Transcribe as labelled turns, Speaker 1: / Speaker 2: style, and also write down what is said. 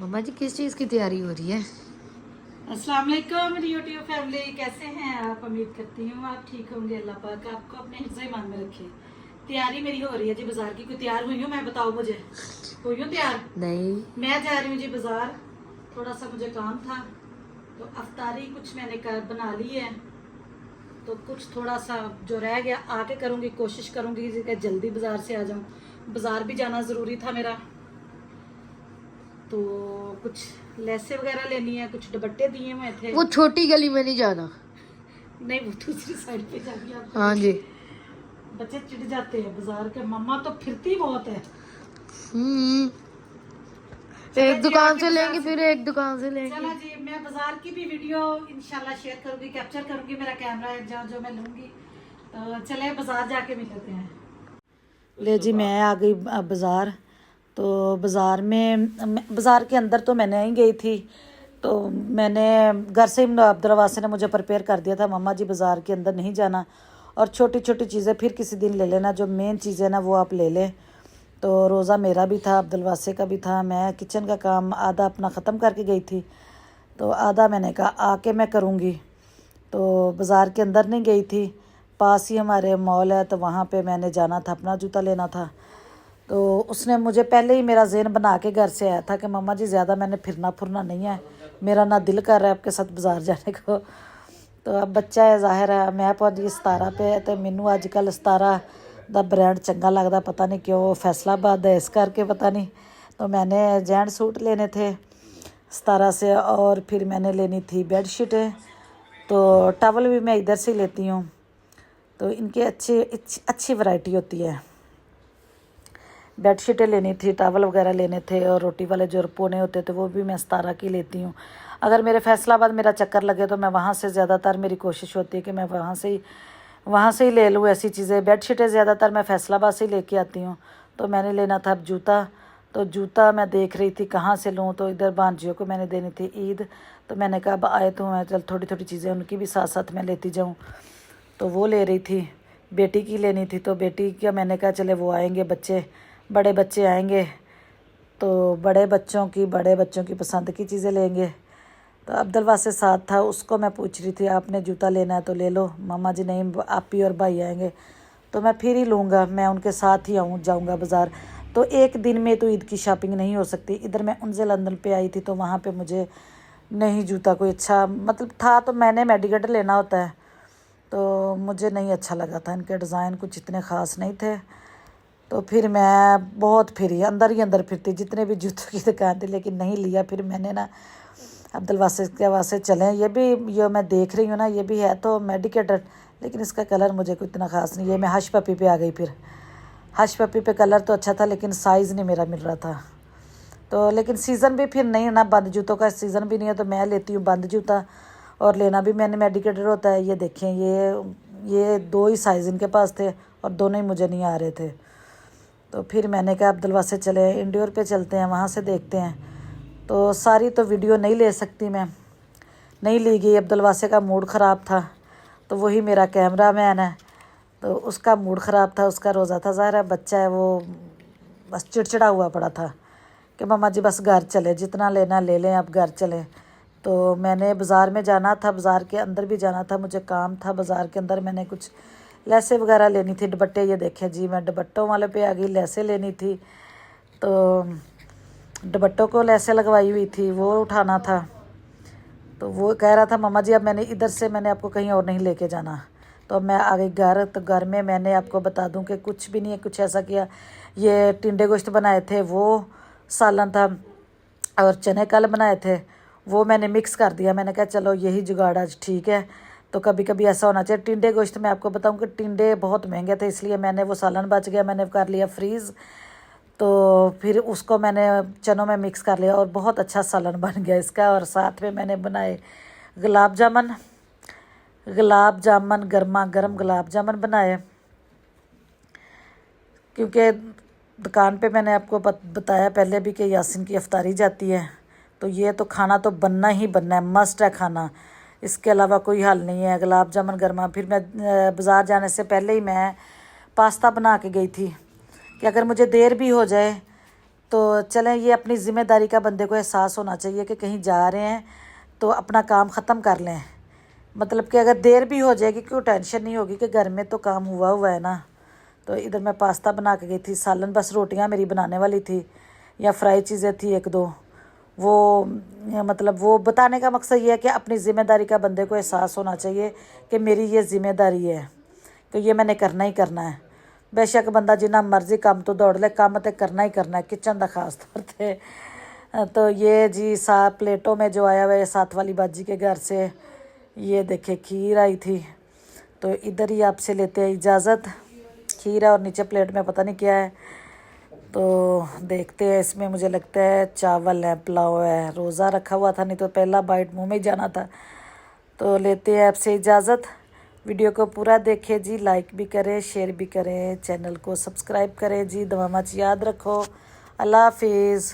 Speaker 1: मम्मा जी किस चीज़ की तैयारी हो रही है?
Speaker 2: अस्सलाम वालेकुम मेरी यूट्यूब फैमिली, कैसे हैं आप? उम्मीद करती हूँ आप ठीक होंगे। अल्लाह पाक आपको अपने हिफ्ज़ ईमान में रखे। तैयारी मेरी हो रही है जी बाजार की। कोई तैयार हुई हूँ मैं? बताओ मुझे, हुई हूँ तैयार?
Speaker 1: नहीं।
Speaker 2: मैं जा रही हूँ जी बाजार, थोड़ा सा मुझे काम था तो अफ्तारी कुछ मैंने कर बना ली है, तो कुछ थोड़ा सा जो रह गया आके करूँगी। कोशिश करूँगी कि जल्दी बाजार से आ जाऊँ। बाजार भी जाना ज़रूरी था मेरा, तो कुछ लेसे वगैरह लेनी है, कुछ दुपट्टे दिए हुए थे।
Speaker 1: वो छोटी गली में नहीं जाना।
Speaker 2: नहीं, वो दूसरी साइड पे जाके आप
Speaker 1: हाँ जी।
Speaker 2: बच्चे चिढ़ जाते हैं बाजार के, मम्मा तो फिरती बहुत है।
Speaker 1: हम्म।
Speaker 2: चले
Speaker 1: एक
Speaker 2: जी
Speaker 1: दुकान
Speaker 2: आके
Speaker 1: से
Speaker 2: बाजार
Speaker 1: लेंगे
Speaker 2: से।
Speaker 1: फिर एक दुकान से लेंगे।
Speaker 2: चला जी, मैं बाजार की भी वीडियो इंशाल्लाह शेयर करूंगी, कैप्चर करूंगी। मेरा कैमरा है जहाँ जो मैं लूंगी, तो चले बाजार जाके मिल लेते हैं। ले जी, मैं आ गई बाजार। तो बाजार के अंदर तो मैं नहीं गई थी, तो मैंने घर से ही अब्दुलवासे ने मुझे प्रिपेयर कर दिया था, मम्मा जी बाजार के अंदर नहीं जाना, और छोटी छोटी चीज़ें फिर किसी दिन ले लेना, जो मेन चीज़ें ना वो आप ले लें। तो रोज़ा मेरा भी था, अब्दुलवासे का भी था। मैं किचन का काम आधा अपना ख़त्म करके गई थी, तो आधा मैंने कहा आके मैं करूँगी। तो बाज़ार के अंदर नहीं गई थी, पास ही हमारे मॉल है, तो वहाँ पे मैंने जाना था, अपना जूता लेना था। तो उसने मुझे पहले ही मेरा ज़हन बना के घर से आया था कि मम्मा जी ज़्यादा मैंने फिरना फुरना नहीं है, मेरा ना दिल कर रहा है आपके साथ बाज़ार जाने को। तो अब बच्चा है, जाहिर है मैं पहुंच गई 17 पे, तो मैनू अजकल 17 ਦਾ ब्रांड चंगा लगता, पता नहीं क्यों, फैसलाबाद है इस करके पता नहीं। तो मैंने जेंट सूट लेने थे 17 से, और फिर मैंने लेनी थी बेड शीटें। तो टॉवल भी मैं इधर से लेती हूँ, तो इनकी अच्छी अच्छी वैरायटी होती है। बेड शीटें लेनी थी, टॉवल वगैरह लेने थे, और रोटी वाले जो रपोने होते थे वो भी मैं 17 की लेती हूँ। अगर मेरे फैसलाबाद मेरा चक्कर लगे तो मैं वहाँ से ज़्यादातर, मेरी कोशिश होती है कि मैं वहाँ से ही ले लूँ ऐसी चीज़ें। बेड शीटें ज़्यादातर मैं फैसलाबाद से ही लेके आती हूँ। तो मैंने लेना था अब जूता, तो जूता मैं देख रही थी कहाँ से लूँ, तो इधर भांजियों को मैंने देनी थी ईद, तो मैंने कहा अब आए तो मैं चल थोड़ी थोड़ी चीज़ें उनकी भी साथ साथ मैं लेती जाऊँ। तो वो ले रही थी, बेटी की लेनी थी, तो बेटी का मैंने कहा चले वो आएंगे बच्चे, बड़े बच्चे आएंगे, तो बड़े बच्चों की पसंद की चीज़ें लेंगे। तो अब्दुलवासे साथ था, उसको मैं पूछ रही थी आपने जूता लेना है तो ले लो, मामा जी नहीं आप ही और भाई आएंगे तो मैं फिर ही लूँगा, मैं उनके साथ ही जाऊँगा बाज़ार। तो एक दिन में तो ईद की शॉपिंग नहीं हो सकती। इधर मैं उनसे लंदन पे आई थी, तो वहाँ पे मुझे नहीं जूता कोई अच्छा मतलब था, तो मैंने मेडिकेटर लेना होता है, तो मुझे नहीं अच्छा लगा था, इनके डिज़ाइन कुछ इतने ख़ास नहीं थे। तो फिर मैं बहुत फिरी, अंदर ही अंदर फिरती जितने भी जूतों की दुकान थी, लेकिन नहीं लिया। फिर मैंने ना अब्दुलवासे के वास्ते चले, ये मैं देख रही हूँ ना, ये भी है तो मेडिकेटर, लेकिन इसका कलर मुझे कोई इतना ख़ास नहीं। ये मैं हश पपी पे आ गई। फिर हश पपी पे कलर तो अच्छा था, लेकिन साइज़ नहीं मेरा मिल रहा था। तो लेकिन सीज़न भी फिर नहीं ना, बंद जूतों का सीज़न भी नहीं है, तो मैं लेती हूँ बंद जूता, और लेना भी मैंने मेडिकेटर होता है। ये देखें, ये दो ही साइज़ इनके पास थे, और दोनों ही मुझे नहीं आ रहे थे। तो फिर मैंने कहा अब्दुलवासे चले, इंडोर पे चलते हैं, वहाँ से देखते हैं। तो सारी तो वीडियो नहीं ले सकती मैं, नहीं ली गई। अब्दुलवासे का मूड ख़राब था, तो वही मेरा कैमरा मैन है, तो उसका मूड ख़राब था, उसका रोज़ा था, ज़ाहिर है बच्चा है, वो बस चिड़चिड़ा हुआ पड़ा था कि मम्मा जी बस घर चले, जितना लेना ले लें, अब घर चलें। तो मैंने बाज़ार में जाना था, बाज़ार के अंदर भी जाना था, मुझे काम था बाज़ार के अंदर। मैंने कुछ लेसें वगैरह लेनी थी, दुपट्टे, ये देखें जी मैं दुपट्टों वाले पे आ गई, लेसें लेनी थी। तो दुपट्टों को लेसें लगवाई हुई थी, वो उठाना था। तो वो कह रहा था मम्मा जी अब मैंने इधर से, मैंने आपको कहीं और नहीं लेके जाना। तो मैं आ गई घर। तो घर में मैंने आपको बता दूं कि कुछ भी नहीं है, कुछ ऐसा किया, ये टिंडे गोश्त बनाए थे, वो सालन था, और चने कल बनाए थे, वो मैंने मिक्स कर दिया। मैंने कहा चलो यही जुगाड़ आज ठीक है। तो कभी कभी ऐसा होना चाहिए। टिंडे गोश्त मैं आपको बताऊं कि टिंडे बहुत महंगे थे, इसलिए मैंने वो सालन बच गया, मैंने कर लिया फ्रीज़। तो फिर उसको मैंने चनों में मिक्स कर लिया, और बहुत अच्छा सालन बन गया इसका। और साथ में मैंने बनाए गुलाब जामुन, गर्मा गर्म गुलाब जामुन बनाए, क्योंकि दुकान पे मैंने आपको बताया पहले भी कि यासिन की अफ्तारी जाती है, तो ये तो खाना तो बनना ही बनना है, मस्ट है खाना, इसके अलावा कोई हल नहीं है। गुलाब जामुन गर्मा। फिर मैं बाज़ार जाने से पहले ही मैं पास्ता बना के गई थी कि अगर मुझे देर भी हो जाए तो चलें, ये अपनी ज़िम्मेदारी का बंदे को एहसास होना चाहिए कि कहीं जा रहे हैं तो अपना काम ख़त्म कर लें। मतलब कि अगर देर भी हो जाएगी क्यों टेंशन नहीं होगी कि घर में तो काम हुआ है ना। तो इधर मैं पास्ता बना के गई थी, सालन बस रोटियां मेरी बनाने वाली थी या फ्राई चीज़ें थी एक दो। वो मतलब वो बताने का मकसद ये है कि अपनी ज़िम्मेदारी का बंदे को एहसास होना चाहिए कि मेरी ये ज़िम्मेदारी है, तो ये मैंने करना ही करना है। बेशक बंदा जिन्ना मर्जी काम तो दौड़ ले, काम तो करना ही करना है, किचन का खास तौर पे। तो ये जी 7 प्लेटों में जो आया हुआ है 7 वाली बाजी के घर से, ये देखे खीर आई थी। तो इधर ही आपसे लेते हैं इजाज़त। खीर है और नीचे प्लेट में पता नहीं क्या है, तो देखते हैं। इसमें मुझे लगता है चावल है, पुलाव है, रोज़ा रखा हुआ था, नहीं तो पहला बाइट मुंह में ही जाना था। तो लेते हैं आपसे इजाज़त। वीडियो को पूरा देखें जी, लाइक भी करें, शेयर भी करें, चैनल को सब्सक्राइब करें जी, दुआ मच याद रखो। अल्लाह हाफिज़।